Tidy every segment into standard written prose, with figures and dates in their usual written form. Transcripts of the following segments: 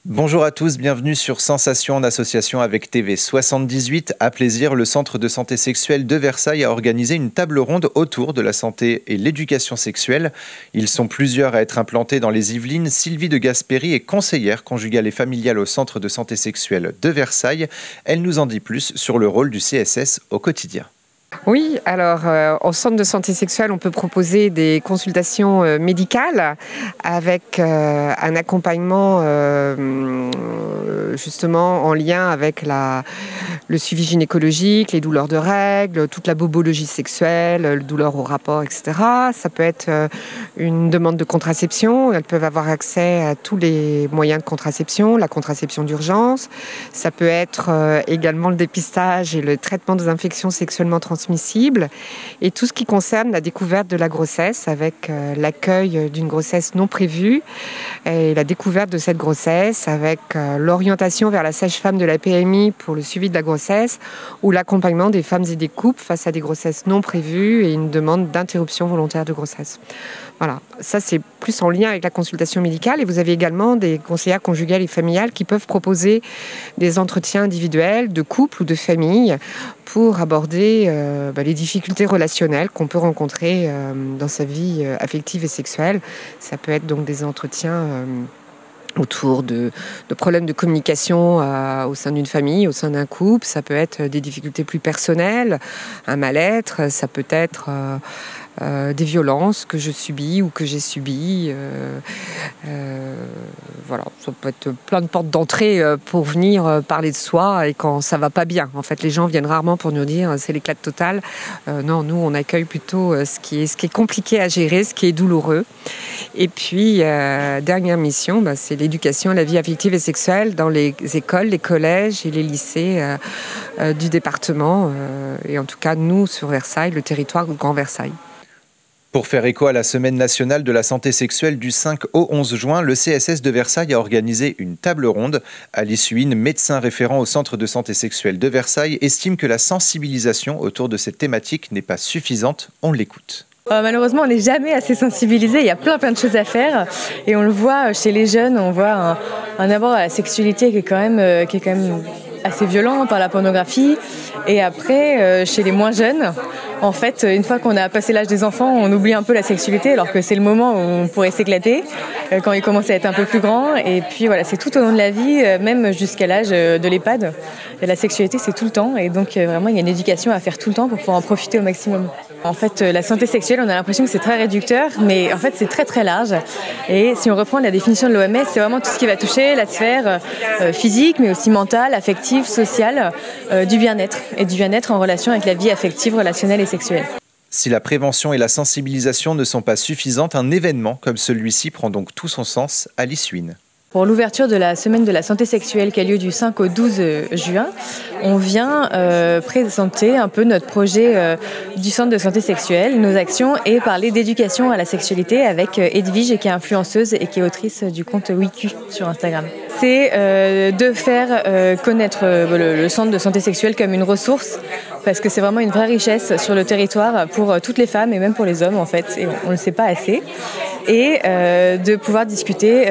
Bonjour à tous, bienvenue sur Sensation en association avec TV78. À plaisir, le Centre de santé sexuelle de Versailles a organisé une table ronde autour de la santé et l'éducation sexuelle. Ils sont plusieurs à être implantés dans les Yvelines. Sylvie de Gasperi est conseillère conjugale et familiale au Centre de santé sexuelle de Versailles. Elle nous en dit plus sur le rôle du CSS au quotidien. Oui, alors au centre de santé sexuelle, on peut proposer des consultations médicales avec un accompagnement justement en lien avec le suivi gynécologique, les douleurs de règles, toute la bobologie sexuelle, le douleur au rapport, etc. Ça peut être une demande de contraception. Elles peuvent avoir accès à tous les moyens de contraception, la contraception d'urgence. Ça peut être également le dépistage et le traitement des infections sexuellement transmissibles et tout ce qui concerne la découverte de la grossesse avec l'accueil d'une grossesse non prévue et la découverte de cette grossesse avec l'orientation vers la sage-femme de la PMI pour le suivi de la grossesse ou l'accompagnement des femmes et des couples face à des grossesses non prévues et une demande d'interruption volontaire de grossesse. Voilà, ça c'est plus en lien avec la consultation médicale et vous avez également des conseillères conjugales et familiales qui peuvent proposer des entretiens individuels de couple ou de famille pour aborder les difficultés relationnelles qu'on peut rencontrer dans sa vie affective et sexuelle. Ça peut être donc des entretiens autour de problèmes de communication au sein d'une famille, au sein d'un couple. Ça peut être des difficultés plus personnelles, un mal-être, ça peut être des violences que je subis ou que j'ai subies. Voilà, ça peut être plein de portes d'entrée pour venir parler de soi et quand ça va pas bien. En fait, les gens viennent rarement pour nous dire c'est l'éclate totale. Non, nous, on accueille plutôt ce qui est compliqué à gérer, ce qui est douloureux. Et puis, dernière mission, c'est l'éducation à la vie affective et sexuelle dans les écoles, les collèges et les lycées du département. Et en tout cas, nous, sur Versailles, le territoire du Grand Versailles. Pour faire écho à la Semaine nationale de la santé sexuelle du 5 au 11 juin, le CSS de Versailles a organisé une table ronde. Alice Huyn, médecin référent au Centre de santé sexuelle de Versailles, estime que la sensibilisation autour de cette thématique n'est pas suffisante. On l'écoute. Malheureusement, on n'est jamais assez sensibilisé. Il y a plein de choses à faire et on le voit chez les jeunes. On voit un abord à la sexualité qui est quand même assez violent par la pornographie. Et après, chez les moins jeunes, en fait, une fois qu'on a passé l'âge des enfants, on oublie un peu la sexualité alors que c'est le moment où on pourrait s'éclater quand ils commencent à être un peu plus grands. Et puis voilà, c'est tout au long de la vie, même jusqu'à l'âge de l'EHPAD. Et la sexualité, c'est tout le temps. Et donc vraiment, il y a une éducation à faire tout le temps pour pouvoir en profiter au maximum. En fait, la santé sexuelle, on a l'impression que c'est très réducteur, mais en fait, c'est très très large. Et si on reprend la définition de l'OMS, c'est vraiment tout ce qui va toucher la sphère physique, mais aussi mentale, affective, sociale, du bien-être. Et du bien-être en relation avec la vie affective, relationnelle et sexuelle. Si la prévention et la sensibilisation ne sont pas suffisantes, un événement comme celui-ci prend donc tout son sens. Alice Huyn. Pour l'ouverture de la semaine de la santé sexuelle qui a lieu du 5 au 12 juin, on vient présenter un peu notre projet du centre de santé sexuelle, nos actions et parler d'éducation à la sexualité avec Edwige qui est influenceuse et qui est autrice du compte WeQ sur Instagram. C'est de faire connaître le centre de santé sexuelle comme une ressource parce que c'est vraiment une vraie richesse sur le territoire pour toutes les femmes et même pour les hommes en fait, et on ne le sait pas assez. Et de pouvoir discuter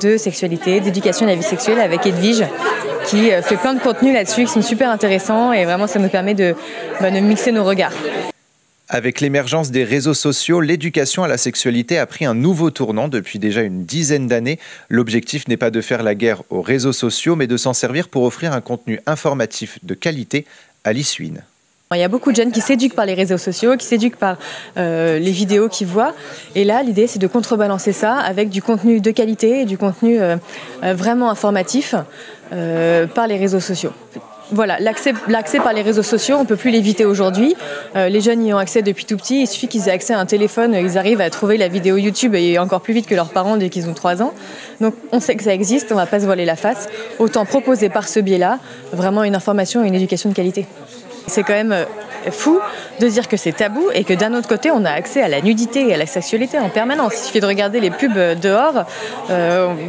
de sexualité, d'éducation à la vie sexuelle avec Edwige qui fait plein de contenus là-dessus qui sont super intéressants et vraiment ça nous permet de mixer nos regards. Avec l'émergence des réseaux sociaux, l'éducation à la sexualité a pris un nouveau tournant depuis déjà une dizaine d'années. L'objectif n'est pas de faire la guerre aux réseaux sociaux, mais de s'en servir pour offrir un contenu informatif de qualité. Alice Huyn. Il y a beaucoup de jeunes qui s'éduquent par les réseaux sociaux, qui s'éduquent par les vidéos qu'ils voient. Et là, l'idée, c'est de contrebalancer ça avec du contenu de qualité, du contenu vraiment informatif par les réseaux sociaux. Voilà, l'accès par les réseaux sociaux, on ne peut plus l'éviter aujourd'hui. Les jeunes y ont accès depuis tout petit. Il suffit qu'ils aient accès à un téléphone, ils arrivent à trouver la vidéo YouTube et encore plus vite que leurs parents dès qu'ils ont 3 ans. Donc on sait que ça existe, on ne va pas se voiler la face. Autant proposer par ce biais-là vraiment une information et une éducation de qualité. C'est quand même fou de dire que c'est tabou et que d'un autre côté on a accès à la nudité et à la sexualité en permanence. Il suffit de regarder les pubs dehors,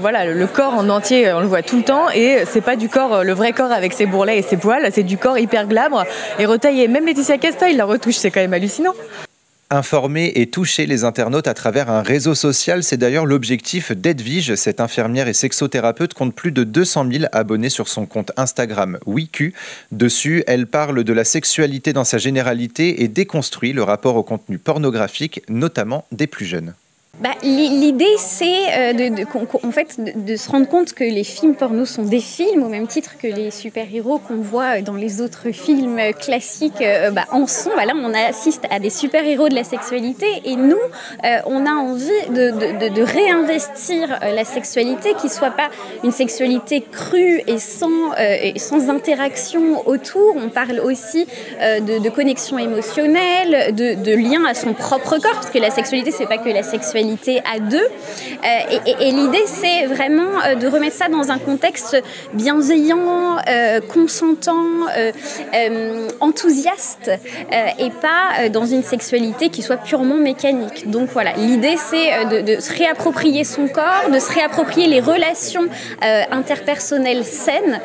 voilà, le corps en entier on le voit tout le temps et c'est pas du corps, le vrai corps avec ses bourrelets et ses poils, c'est du corps hyper glabre et retaillé. Même Laetitia Casta il la retouche, c'est quand même hallucinant. Informer et toucher les internautes à travers un réseau social, c'est d'ailleurs l'objectif d'Edwige. Cette infirmière et sexothérapeute compte plus de 200 000 abonnés sur son compte Instagram WeQ. Dessus, elle parle de la sexualité dans sa généralité et déconstruit le rapport au contenu pornographique, notamment des plus jeunes. L'idée, c'est de se rendre compte que les films porno sont des films, au même titre que les super-héros qu'on voit dans les autres films classiques en sont. Là, on assiste à des super-héros de la sexualité et nous, on a envie de réinvestir la sexualité, qui ne soit pas une sexualité crue et sans interaction autour. On parle aussi de connexion émotionnelle, de lien à son propre corps, parce que la sexualité, c'est pas que la sexualité à deux. Et l'idée, c'est vraiment de remettre ça dans un contexte bienveillant, consentant, enthousiaste, et pas dans une sexualité qui soit purement mécanique. Donc voilà, l'idée, c'est de se réapproprier son corps, de se réapproprier les relations interpersonnelles saines.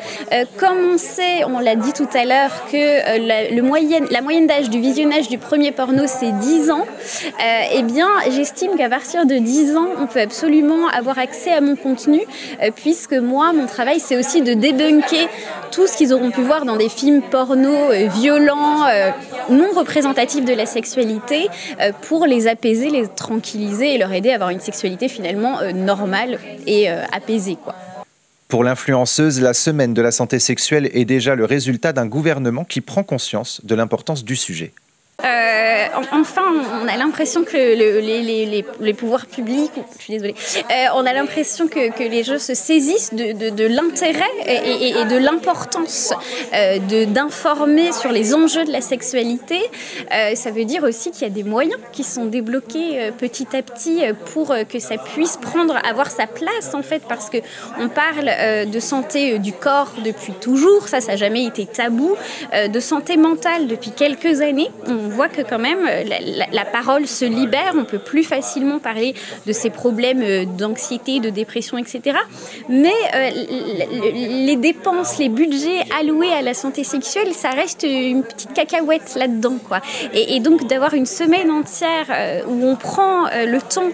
Comme on sait, on l'a dit tout à l'heure, que la moyenne d'âge du visionnage du premier porno, c'est 10 ans. Eh bien, j'estime qu'à partir de 10 ans, on peut absolument avoir accès à mon contenu, puisque moi, mon travail, c'est aussi de débunker tout ce qu'ils auront pu voir dans des films porno violents, non représentatifs de la sexualité, pour les apaiser, les tranquilliser et leur aider à avoir une sexualité finalement normale et apaisée, quoi. Pour l'influenceuse, la semaine de la santé sexuelle est déjà le résultat d'un gouvernement qui prend conscience de l'importance du sujet. Enfin, on a l'impression que les pouvoirs publics, je suis désolée, on a l'impression que les jeux se saisissent de l'intérêt et de l'importance d'informer sur les enjeux de la sexualité. Ça veut dire aussi qu'il y a des moyens qui sont débloqués petit à petit pour que ça puisse avoir sa place, en fait, parce qu'on parle de santé du corps depuis toujours, ça n'a jamais été tabou, de santé mentale depuis quelques années. On voit que quand même la parole se libère, on peut plus facilement parler de ces problèmes d'anxiété, de dépression, etc. Mais les dépenses, les budgets alloués à la santé sexuelle, ça reste une petite cacahuète là-dedans, quoi. Et donc d'avoir une semaine entière où on prend le temps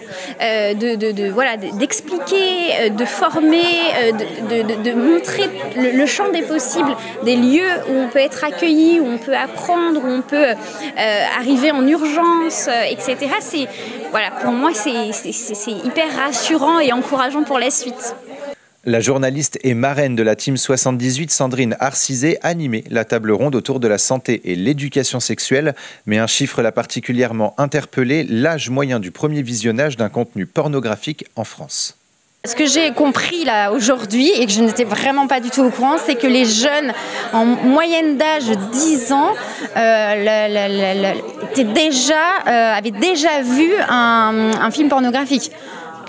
d'expliquer, de former, de montrer le champ des possibles, des lieux où on peut être accueilli, où on peut apprendre, où on peut arriver en urgence, etc. Pour moi, c'est hyper rassurant et encourageant pour la suite. La journaliste et marraine de la Team 78, Sandrine Arcisé, animait la table ronde autour de la santé et l'éducation sexuelle. Mais un chiffre l'a particulièrement interpellée, l'âge moyen du premier visionnage d'un contenu pornographique en France. Ce que j'ai compris là aujourd'hui et que je n'étais vraiment pas du tout au courant, c'est que les jeunes en moyenne d'âge 10 ans avaient déjà vu un film pornographique.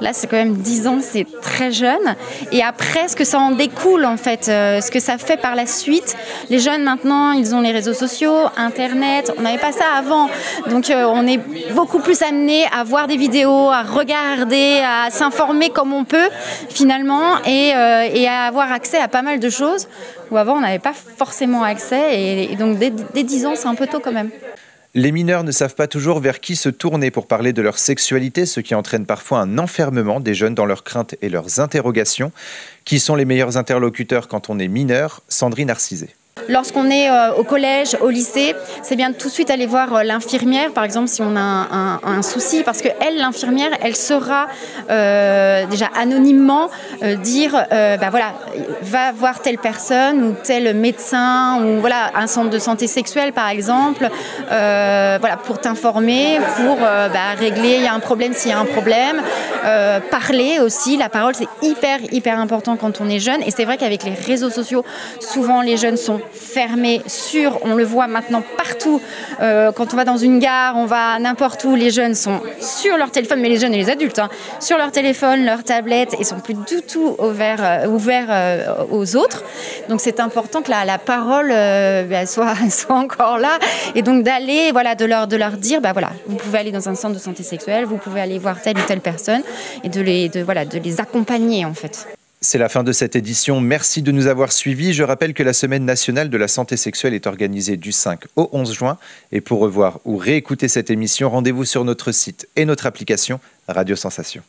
Là, c'est quand même 10 ans, c'est très jeune. Et après, ce que ça en découle, en fait, ce que ça fait par la suite. Les jeunes, maintenant, ils ont les réseaux sociaux, Internet. On n'avait pas ça avant. Donc, on est beaucoup plus amené à voir des vidéos, à regarder, à s'informer comme on peut, finalement, et à avoir accès à pas mal de choses où avant, on n'avait pas forcément accès. Et donc, dès 10 ans, c'est un peu tôt quand même. Les mineurs ne savent pas toujours vers qui se tourner pour parler de leur sexualité, ce qui entraîne parfois un enfermement des jeunes dans leurs craintes et leurs interrogations. Qui sont les meilleurs interlocuteurs quand on est mineur ? Sandrine Arcisé. Lorsqu'on est au collège, au lycée, c'est bien de tout de suite aller voir l'infirmière, par exemple, si on a un souci, parce que l'infirmière, elle saura déjà anonymement dire, va voir telle personne ou tel médecin ou un centre de santé sexuelle, par exemple, pour t'informer, pour régler, il y a un problème s'il y a un problème, parler aussi, la parole, c'est hyper important quand on est jeune, et c'est vrai qu'avec les réseaux sociaux, souvent les jeunes sont fermés, on le voit maintenant partout, quand on va dans une gare, on va n'importe où, les jeunes sont sur leur téléphone, mais les jeunes et les adultes, sur leur téléphone, leur tablette, et sont plus du tout ouverts aux autres. Donc c'est important que la parole soit encore là, et donc d'aller, de leur dire, vous pouvez aller dans un centre de santé sexuelle, vous pouvez aller voir telle ou telle personne, et de les accompagner en fait. C'est la fin de cette édition. Merci de nous avoir suivis. Je rappelle que la Semaine nationale de la santé sexuelle est organisée du 5 au 11 juin. Et pour revoir ou réécouter cette émission, rendez-vous sur notre site et notre application Radio Sensation.